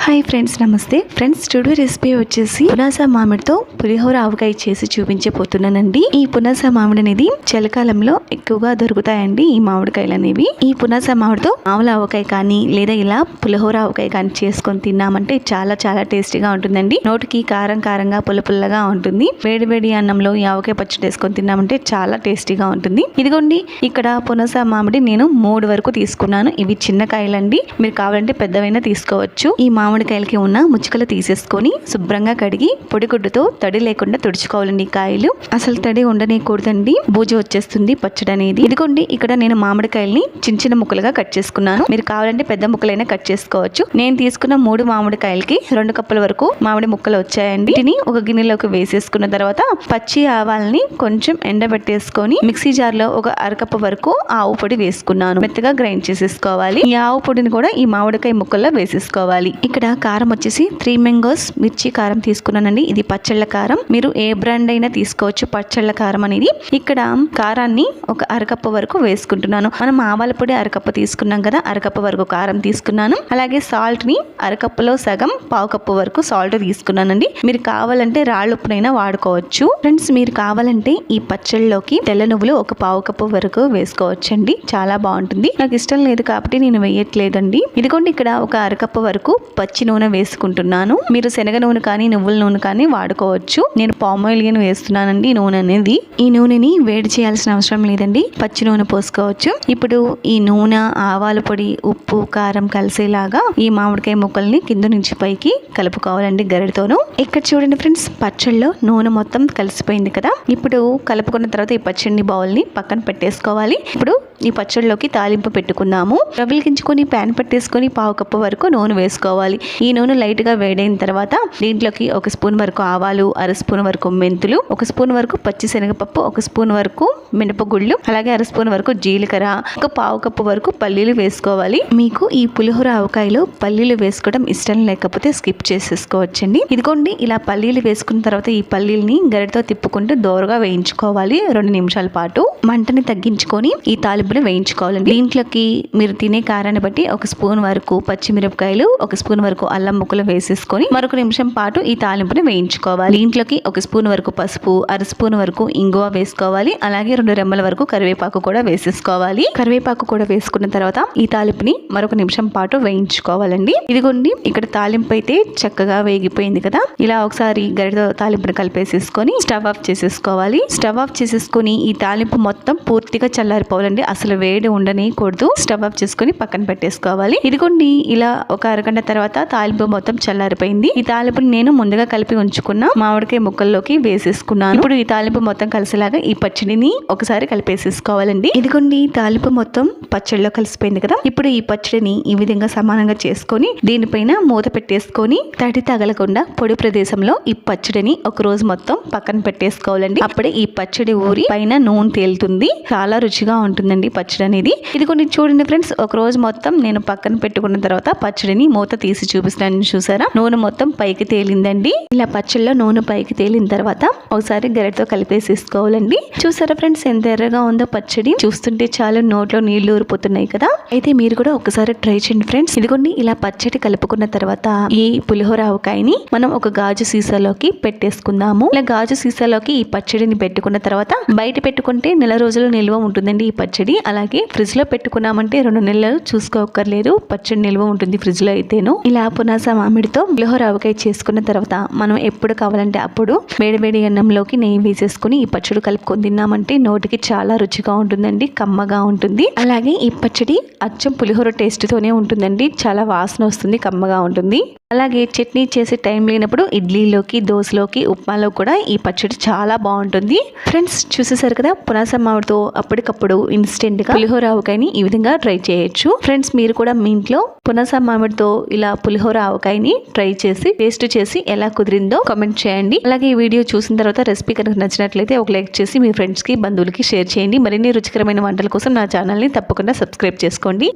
Hi friends, నమస్తే friends. Today recipe వచ్చేసి పునాస మామిడితో పులిహోర ఆవకాయ చేసి చూపించబోతున్నానండి. ఈ పునాస మామిడి అనేది చలికాలంలో ఎక్కువగా దొరుకుతాయండి. ఈ మామిడికాయలు అనేవి ఈ పునాస మామిడితో మామూలు ఆవకాయ కానీ లేదా ఇలా పులిహోర ఆవకాయ కానీ చేసుకొని తిన్నామంటే చాలా చాలా టేస్టీగా ఉంటుందండి. నోటికి కారం కారంగా పుల్లపుల్లగా ఉంటుంది. వేడి వేడి అన్నంలో ఈ ఆవకాయ పచ్చడి వేసుకొని తిన్నామంటే చాలా టేస్టీగా ఉంటుంది. ఇదిగోండి, ఇక్కడ పునాస మామిడి నేను 3 వరకు తీసుకున్నాను. ఇవి చిన్న కాయలండి, మీరు కావాలంటే పెద్దవైనా తీసుకోవచ్చు. ఈ మామిడికాయలకి ఉన్న ముచ్చుకలు తీసేసుకొని శుభ్రంగా కడిగి పొడిగుడ్డుతో తడి లేకుండా తుడుచుకోవాలండి. కాయలు అసలు తడి ఉండనేకూడదండి, బూజు వచ్చేస్తుంది పచ్చడి అనేది. ఇదిగోండి, ఇక్కడ నేను మామిడికాయల్ని చిన్న చిన్న ముక్కలుగా కట్ చేసుకున్నాను. మీరు కావాలంటే పెద్ద ముక్కలైనా కట్ చేసుకోవచ్చు. నేను తీసుకున్న 3 మామిడికాయలకి 2 కప్పుల వరకు మామిడి ముక్కలు వచ్చాయండి. వీటిని ఒక గిన్నెలోకి వేసేసుకున్న తర్వాత పచ్చి ఆవాలని కొంచెం ఎండబెట్టేసుకొని మిక్సీ జార్ లో ఒక అరకప్పు వరకు ఆవు పొడి వేసుకున్నాను. మెత్తగా గ్రైండ్ చేసేసుకోవాలి. ఈ ఆవు పొడిని కూడా ఈ మామిడికాయ ముక్కల్లో వేసేసుకోవాలి. ఇక్కడ కారం వచ్చేసి 3 మ్యాంగోస్ మిర్చి కారం తీసుకున్నానండి. ఇది పచ్చళ్ళ కారం, మీరు ఏ బ్రాండ్ అయినా తీసుకోవచ్చు. పచ్చళ్ళ కారం అనేది ఇక్కడ కారాన్ని ఒక అరకప్పు వరకు వేసుకుంటున్నాను. మనం ఆవాల పొడి అరకప్పు తీసుకున్నాం కదా, అరకప్పు వరకు కారం తీసుకున్నాను. అలాగే సాల్ట్ ని అరకప్పులో సగం, పావు కప్పు వరకు సాల్ట్ తీసుకున్నానండి. మీరు కావాలంటే రాళ్ళ ఉప్పునైనా వాడుకోవచ్చు. ఫ్రెండ్స్, మీరు కావాలంటే ఈ పచ్చళ్ళలోకి తెల్ల నువ్వులు ఒక పావు కప్పు వరకు వేసుకోవచ్చండి. చాలా బాగుంటుంది. నాకు ఇష్టం లేదు కాబట్టి నేను వేయట్లేదండి. ఇదిగోండి, ఇక్కడ ఒక అరకప్పు వరకు పచ్చి నూనె వేసుకుంటున్నాను. మీరు శనగ నూనె కానీ నువ్వుల నూనె కానీ వాడుకోవచ్చు. నేను పామ్ ఆయిల్ వేస్తున్నానండి. ఈ నూనె అనేది ఈ నూనెని వేడి చేయాల్సిన అవసరం లేదండి, పచ్చి నూనె పోసుకోవచ్చు. ఇప్పుడు ఈ నూనె, ఆవాల పొడి, ఉప్పు, కారం కలిసేలాగా ఈ మామిడికాయ ముక్కల్ని కింద నుంచి పైకి కలుపుకోవాలండి గరిటతోను. ఇక్కడ చూడండి ఫ్రెండ్స్, పచ్చళ్ళలో నూనె మొత్తం కలిసిపోయింది కదా. ఇప్పుడు కలుపుకున్న తర్వాత ఈ పచ్చడిని బౌల్ ని పక్కన పెట్టేసుకోవాలి. ఇప్పుడు ఈ పచ్చడిలోకి తాలింపు పెట్టుకుందాము. రవ్వలికించుకొని ప్యాన్ పెట్టేసుకొని పావు కప్పు వరకు నూనె వేసుకోవాలి. ఈ నూనె లైట్ గా వేడైన తర్వాత దీంట్లోకి 1 స్పూన్ వరకు ఆవాలు, 1/2 స్పూన్ వరకు మెంతులు, 1 స్పూన్ వరకు పచ్చి శనగపప్పు, 1 స్పూన్ వరకు మినపగుళ్ళు, అలాగే 1/2 స్పూన్ వరకు జీలకర్ర, ఒక పావు కప్పు వరకు పల్లీలు వేసుకోవాలి. మీకు ఈ పులిహోర ఆవకాయలో పల్లీలు వేసుకోవడం ఇష్టం లేకపోతే స్కిప్ చేసేసుకోవచ్చండి. ఇదిగోండి, ఇలా పల్లీలు వేసుకున్న తర్వాత ఈ పల్లీలని గరిటతో తిప్పుకుంటూ దోరగా వేయించుకోవాలి 2 నిమిషాల పాటు. మంటని తగ్గించుకొని ఈ తాలింపుని వేయించుకోవాలండి. దీంట్లోకి మీరు తినే కారాన్ని బట్టి 1 స్పూన్ వరకు పచ్చిమిరపకాయలు, 1 స్పూన్ వరకు అల్లం ముక్కలు వేసేసుకొని మరొక నిమిషం పాటు ఈ తాలింపుని వేయించుకోవాలి. దీంట్లోకి 1 స్పూన్ వరకు పసుపు, 1/2 స్పూన్ వరకు ఇంగువ వేసుకోవాలి. అలాగే 2 రెమ్మల వరకు కరివేపాకు కూడా వేసేసుకోవాలి. కరివేపాకు కూడా వేసుకున్న తర్వాత ఈ తాలింపుని మరొక నిమిషం పాటు వేయించుకోవాలండి. ఇదిగోండి, ఇక్కడ తాలింపు అయితే చక్కగా వేగిపోయింది కదా. ఇలా ఒకసారి గరిటతో తాలింపుని కలిపేసేసుకొని స్టవ్ ఆఫ్ చేసేసుకోవాలి. స్టవ్ ఆఫ్ చేసేసుకొని ఈ తాలింపు మొత్తం పూర్తిగా చల్లారిపోవాలండి. అసలు వేడి ఉండనీయకూడదు. స్టవ్ ఆఫ్ చేసుకొని పక్కన పెట్టేసుకోవాలి. ఇదిగోండి, ఇలా ఒక అరగంట తర్వాత తాలింపు మొత్తం చల్లారిపోయింది. ఈ తాలింపుని నేను ముందుగా కలిపి ఉంచుకున్న మామిడికాయ ముక్కల్లోకి వేసేసుకున్నాను. ఇప్పుడు ఈ తాలింపు మొత్తం కలిసేలాగా ఈ పచ్చడిని ఒకసారి కలిపేసేసుకోవాలండి. ఇదిగోండి, తాలింపు మొత్తం పచ్చడిలో కలిసిపోయింది కదా. ఇప్పుడు ఈ పచ్చడిని ఈ విధంగా సమానంగా చేసుకొని దీనిపైన మూత పెట్టేసుకొని తడి తగలకుండా పొడి ప్రదేశంలో ఈ పచ్చడిని ఒక రోజు మొత్తం పక్కన పెట్టేసుకోవాలండి. అప్పుడే ఈ పచ్చడి ఊరి పైన నూనె తేలుతుంది. చాలా రుచిగా ఉంటుందండి పచ్చడి అనేది. ఇది కొన్ని చూడండి ఫ్రెండ్స్, ఒక రోజు మొత్తం నేను పక్కన పెట్టుకున్న తర్వాత పచ్చడిని మూత తీసి చూపిస్తాను. చూసారా, నూనె మొత్తం పైకి తేలిందండి. ఇలా పచ్చడిలో నూనె పైకి తేలిన తర్వాత ఒకసారి గరిటతో కలిపేసేసుకోవాలండి. చూసారా ఫ్రెండ్స్, ఎంత ఎర్రగా ఉందో పచ్చడి. చూస్తుంటే చాలా నోట్లో నీళ్లు ఊరిపోతున్నాయి కదా. అయితే మీరు కూడా ఒకసారి ట్రై చేయండి ఫ్రెండ్స్. ఇదిగోండి, ఇలా పచ్చడి కలుపుకున్న తర్వాత ఈ పులిహోర ఆవకాయని మనం ఒక గాజు సీసాలోకి పెట్టేసుకుందాము. ఇలా గాజు సీసాలోకి ఈ పచ్చడిని పెట్టుకున్న తర్వాత బయట పెట్టుకుంటే నెల రోజులు నిల్వ ఉంటుందండి ఈ పచ్చడి. అలాగే ఫ్రిడ్జ్ లో పెట్టుకున్నామంటే 2 నెలలు చూసుకోకర్లేదు, పచ్చడి నిల్వ ఉంటుంది ఫ్రిడ్జ్ లో అయితేను. ఇలా పునాస మామిడితో పులిహోర ఆవకాయ చేసుకున్న తర్వాత మనం ఎప్పుడు కావాలంటే అప్పుడు వేడి అన్నంలోకి నెయ్యి వేసేసుకుని ఈ పచ్చడి కలుపుకొని తిన్నామంటే నోటికి చాలా రుచిగా ఉంటుందండి, కమ్మగా ఉంటుంది. అలాగే ఈ పచ్చడి అచ్చం పులిహోర టేస్ట్ తోనే ఉంటుందండి. చాలా వాసన వస్తుంది, కమ్మగా ఉంటుంది. అలాగే చట్నీ చేసే టైం లేనప్పుడు ఇడ్లీలోకి, దోశలోకి, ఉప్మాలో కూడా ఈ పచ్చడి చాలా బాగుంటుంది. ఫ్రెండ్స్, చూసేసారు కదా, పునాస మామిడితో అప్పటికప్పుడు ఇన్స్టెంట్ గా పులిహోర ఆవకాయని ఈ విధంగా ట్రై చేయొచ్చు. ఫ్రెండ్స్, మీరు కూడా మీ ఇంట్లో పునాస మామిడితో ఇలా పులిహోర ఆవకాయని ట్రై చేసి టేస్ట్ చేసి ఎలా కుదిరిందో కామెంట్ చేయండి. అలాగే ఈ వీడియో చూసిన తర్వాత రెసిపీ కనుక నచ్చినట్లయితే ఒక లైక్ చేసి మీ ఫ్రెండ్స్ కి, బంధువులకి షేర్ చేయండి. మరిన్ని రుచికరమైన వంటల కోసం నా ఛానల్ ని తప్పకుండా సబ్స్క్రైబ్ చేసుకోండి.